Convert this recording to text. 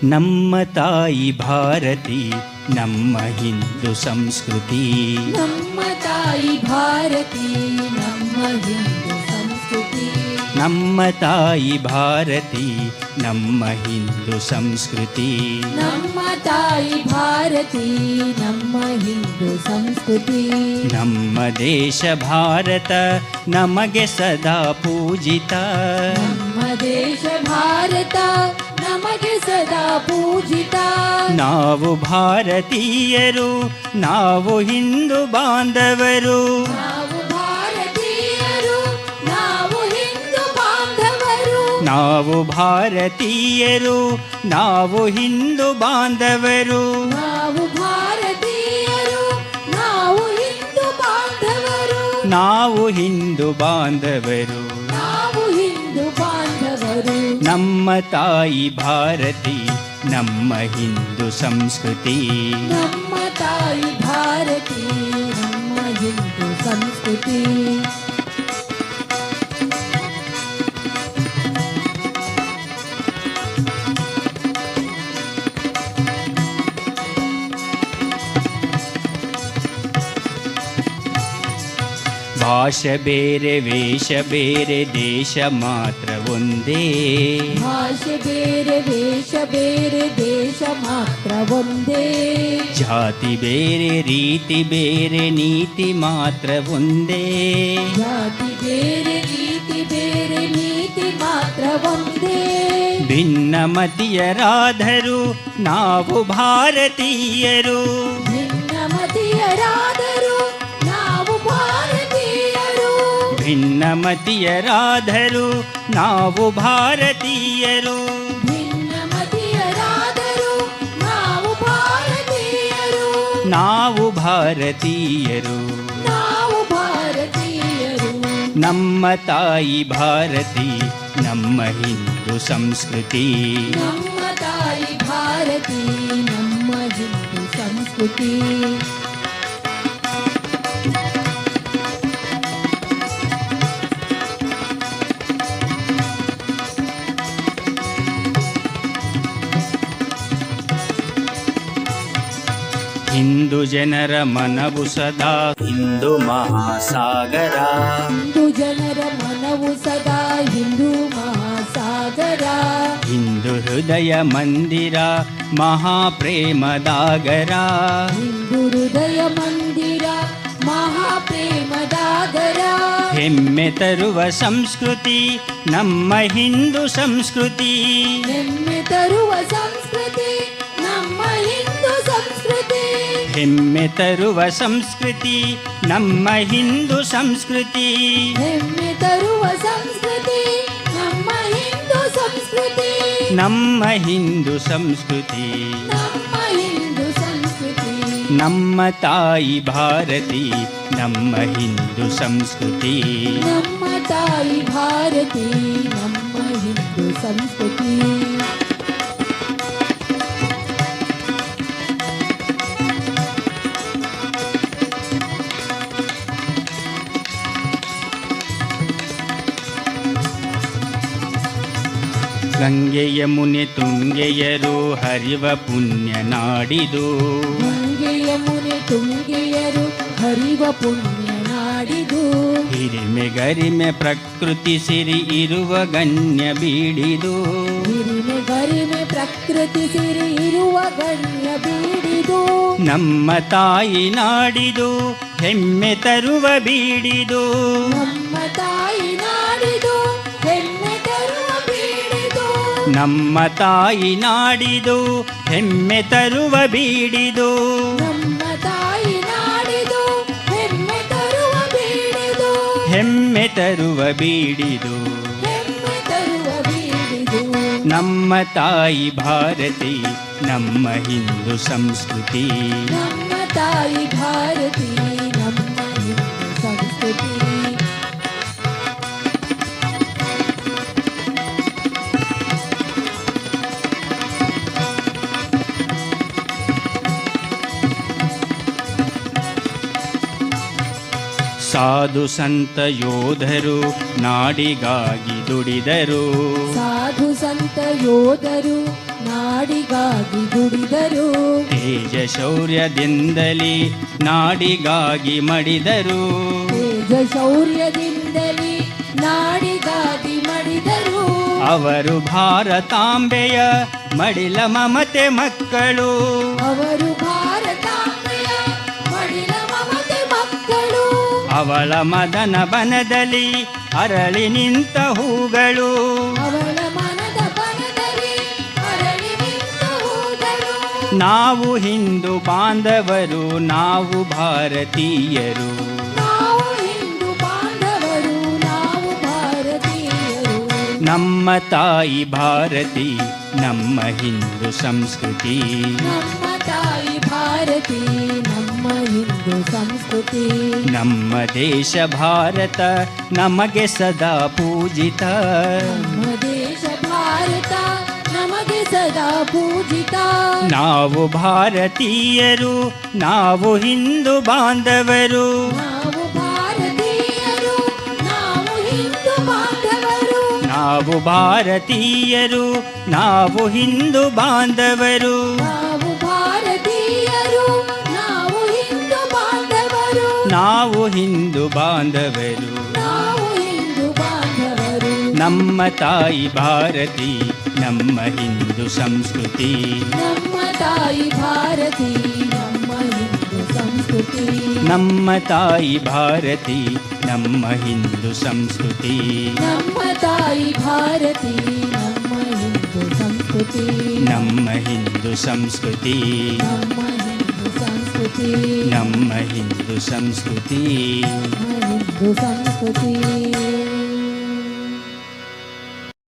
ನಮ್ಮ ತಾಯಿ ಭಾರತಿ ನಮ್ಮ ಹಿಂದೂ ಸಂಸ್ಕೃತಿ. ನಮ್ಮ ತಾಯಿ ಭಾರತಿ ನಮ್ಮ ಹಿಂದೂ ಸಂಸ್ಕೃತಿ. ನಮ್ಮ ತಾಯಿ ಭಾರತಿ ನಮ್ಮ ಹಿಂದೂ ಸಂಸ್ಕೃತಿ. ನಮ್ಮ ತಾಯಿ ಭಾರತಿ ನಮ್ಮ ಹಿಂದೂ ಸಂಸ್ಕೃತಿ. ನಮ್ಮ ದೇಶ ಭಾರತ ನಮಗೆ ಸದಾ ಪೂಜಿತ. ನಮ್ಮ ದೇಶ ಭಾರತ ನಮಗೆ ಸದಾ ಪೂಜಿತ. ನಾವು ಭಾರತೀಯರು ನಾವು ಹಿಂದೂ ಬಾಂಧವರು. ನಾವು ಭಾರತೀಯರು ನಾವು ಹಿಂದೂ ಬಾಂಧವರು. ನಾವು ಭಾರತೀಯರು ನಾವು ಹಿಂದೂ ಬಾಂಧವರು. ನಾವು ಭಾರತೀಯರು ನಾವು ಹಿಂದೂ ಬಾಂಧವರು. ನಾವು ಹಿಂದೂ ಬಾಂಧವರು. ನಾವು ಹಿಂದೂ ಬಾಂಧವರು. ನಮ್ಮ ತಾಯಿ ಭಾರತಿ ನಮ್ಮ ಹಿಂದೂ ಸಂಸ್ಕೃತಿ. ನಮ್ಮ ತಾಯಿ ಭಾರತಿ ನಮ್ಮ ಹಿಂದೂ ಸಂಸ್ಕೃತಿ. ಭಾಷೆ ಬೇರೆ ವೇಷ ಬೇರೆ ದೇಶ ಮಾತ್ರ ಒಂದೇ. ಭಾಷೆ ಬೇರೆ ವೇಷ ಬೇರೆ ದೇಶ ಮಾತ್ರ ಒಂದೇ. ಜಾತಿ ಬೇರೆ ರೀತಿ ಬೇರೆ ನೀತಿ ಮಾತ್ರ ಒಂದೇ. ಜಾತಿ ಬೇರೆ ರೀತಿ ಬೇರೆ ನೀತಿ ಮಾತ್ರ ಒಂದೇ. ಭಿನ್ನಮತೀಯರಾದರೂ ನಾವು ಭಾರತೀಯರು. ಭಿನ್ನಮತೀಯರಾದರೂ ನಾವು ಭಾರತೀಯರು. ಭಿನ್ನಮತೀಯರಾದರೂ ನಾವು ಭಾರತೀಯರು. ಭಿನ್ನಮತೀಯರಾದರೂ ನಾವು ಭಾರತೀಯರು. ನಾವು ಭಾರತೀಯರು. ನಾವು ಭಾರತೀಯರು. ನಮ್ಮ ತಾಯಿ ಭಾರತಿ ನಮ್ಮ ಹಿಂದೂ ಸಂಸ್ಕೃತಿ. ನಮ್ಮ ತಾಯಿ ಭಾರತಿ ನಮ್ಮ ಹಿಂದೂ ಸಂಸ್ಕೃತಿ. ಹಿಂದೂ ಜನರ ಮನವು ಸದಾ ಹಿಂದೂ ಮಹಾಸಾಗರ. ಹಿಂದೂ ಜನರ ಮನವು ಸದಾ ಹಿಂದೂ ಮಹಾಸಾಗರ. ಹಿಂದೂ ಹೃದಯ ಮಂದಿರ ಮಹಾಪ್ರೇಮದಾಗರ. ಹಿಂದೂ ಹೃದಯ ಮಂದಿರ ಮಹಾಪ್ರೇಮದಾಗರ. ಹೆಮ್ಮೆ ತರುವ ಸಂಸ್ಕೃತಿ ನಮ್ಮ ಹಿಂದೂ ಸಂಸ್ಕೃತಿ. ಹೆಮ್ಮೆ ತರುವ ಸಂಸ್ಕೃತಿ ನಮ್ಮ ಹಿಂದೂ ಸಂಸ್ಕೃತಿ. ಹೆಮ್ಮೆ ತರುವ ಸಂಸ್ಕೃತಿ ನಮ್ಮ ಹಿಂದೂ ಸಂಸ್ಕೃತಿ. ಹೆಮ್ಮೆ ತರುವ ಸಂಸ್ಕೃತಿ ನಮ್ಮ ಹಿಂದೂ ಸಂಸ್ಕೃತಿ. ನಮ್ಮ ಹಿಂದೂ ಸಂಸ್ಕೃತಿ. ನಮ್ಮ ಹಿಂದೂ ಸಂಸ್ಕೃತಿ. ನಮ್ಮ ತಾಯಿ ಭಾರತಿ ನಮ್ಮ ಹಿಂದೂ ಸಂಸ್ಕೃತಿ. ನಮ್ಮ ತಾಯಿ ಭಾರತಿ ನಮ್ಮ ಹಿಂದೂ ಸಂಸ್ಕೃತಿ. ಗಂಗೆ ಯಮುನೆ ತುಂಗೆಯರು ಹರಿವ ಪುಣ್ಯ ನಾಡಿದು. ಗಂಗೆ ಯಮುನೆ ತುಂಗೆಯರು ಹರಿವ ಪುಣ್ಯ ನಾಡಿದು. ಹಿರಿಮೆ ಗರಿಮೆ ಪ್ರಕೃತಿ ಸಿರಿ ಇರುವ ಗಣ್ಯ ಬೀಡಿದು. ಹಿರಿಮೆ ಗರಿಮೆ ಪ್ರಕೃತಿ ಸಿರಿ ಇರುವ ಗಣ್ಯ ಬೀಡಿದು. ನಮ್ಮ ತಾಯಿ ನಾಡಿದು ಹೆಮ್ಮೆ ತರುವ ಬೀಡಿದು. ನಮ್ಮ ತಾಯಿ ನಾಡಿದು ಹೆಮ್ಮೆ ತರುವ ಬೀಡಿದು. ನಮ್ಮ ತಾಯಿ ನಾಡಿದು ಹೆಮ್ಮೆ ತರುವ ಬೀಡಿದು. ನಮ್ಮ ತಾಯಿ ನಾಡಿದು ಹೆಮ್ಮೆ ತರುವ ಬೀಡಿದು. ಹೆಮ್ಮೆ ತರುವ ಬೀಡಿದು. ಹೆಮ್ಮೆ ತರುವ ಬೀಡಿದು. ನಮ್ಮ ತಾಯಿ ಭಾರತಿ ನಮ್ಮ ಹಿಂದೂ ಸಂಸ್ಕೃತಿ. ನಮ್ಮ ತಾಯಿ ಭಾರತಿ ನಮ್ಮ ಹಿಂದೂ ಸಂಸ್ಕೃತಿ. ಸಾಧು ಸಂತ ಯೋಧರು ನಾಡಿಗಾಗಿ ದುಡಿದರು. ಸಾಧು ಸಂತ ಯೋಧರು ನಾಡಿಗಾಗಿ ದುಡಿದರು ತೇಜ ಶೌರ್ಯದಿಂದಲೇ ನಾಡಿಗಾಗಿ ಮಡಿದರು. ತೇಜ ಶೌರ್ಯದಿಂದಲೇ ನಾಡಿಗಾಗಿ ಮಡಿದರು ಅವರು ಭಾರತಾಂಬೆಯ ಮಡಿಲ ಮಮತೆ ಮಕ್ಕಳು. ಅವರು ಭಾರತಾಂಬೆಯ ಮಡಿಲ ಮಮತೆ ಮಕ್ಕಳು ಅವಳ ಮದನ ಬನದಲ್ಲಿ ಅರಳಿ ನಿಂತ ಹೂಗಳು. ಅವಳ ಮನದ ಬನದಲ್ಲಿ ಅರಳಿ ನಿಂತ ಹೋದರು ನಾವು ಹಿಂದೂ ಬಾಂಧವರು, ನಾವು ಭಾರತೀಯರು. ನಾವು ಹಿಂದೂ ಬಾಂಧವರು ನಾವು ಭಾರತೀಯರು ನಮ್ಮ ತಾಯಿ ಭಾರತಿ, ನಮ್ಮ ಹಿಂದೂ ಸಂಸ್ಕೃತಿ. ನಮ್ಮ ತಾಯಿ ಭಾರತಿ ನಮ್ಮ ಹಿಂದೂ ಸಂಸ್ಕೃತಿ ನಮ್ಮ ದೇಶ ಭಾರತ ನಮಗೆ ಸದಾ ಪೂಜಿತ. ನಮ್ಮ ದೇಶ ಭಾರತ ನಮಗೆ ಸದಾ ಪೂಜಿತ ನಾವು ಭಾರತೀಯರು, ನಾವು ಹಿಂದೂ ಬಾಂಧವರು. ನಾವು ಭಾರತೀಯರು ನಾವು ಹಿಂದೂ ಬಾಂಧವರು ನಾವು ಭಾರತೀಯರು, ನಾವು ಹಿಂದೂ ಬಾಂಧವರು. ನಾವು ಭಾರತೀಯರು ನಾವು ಹಿಂದೂ ಬಾಂಧವರು ನಾವು ಹಿಂದೂ ಬಾಂಧವರು. ನಾವು ಹಿಂದೂ ಬಾಂಧವರು ನಮ್ಮ ತಾಯಿ ಭಾರತಿ, ನಮ್ಮ ಹಿಂದೂ ಸಂಸ್ಕೃತಿ. ನಮ್ಮ ತಾಯಿ ಭಾರತಿ ನಮ್ಮ ಹಿಂದೂ ಸಂಸ್ಕೃತಿ ನಮ್ಮ ತಾಯಿ ಭಾರತಿ, ನಮ್ಮ ಹಿಂದೂ ಸಂಸ್ಕೃತಿ. ನಮ್ಮ ತಾಯಿ ಭಾರತಿ ನಮ್ಮ ಹಿಂದೂ ಸಂಸ್ಕೃತಿ ನಮ್ಮ ಹಿಂದೂ ಸಂಸ್ಕೃತಿ. ನಮ್ಮ ಹಿಂದೂ ಸಂಸ್ಕೃತಿ ನಮ್ಮ ಹಿಂದೂ ಸಂಸ್ಕೃತಿ. ನಮ್ಮ ಹಿಂದೂ ಸಂಸ್ಕೃತಿ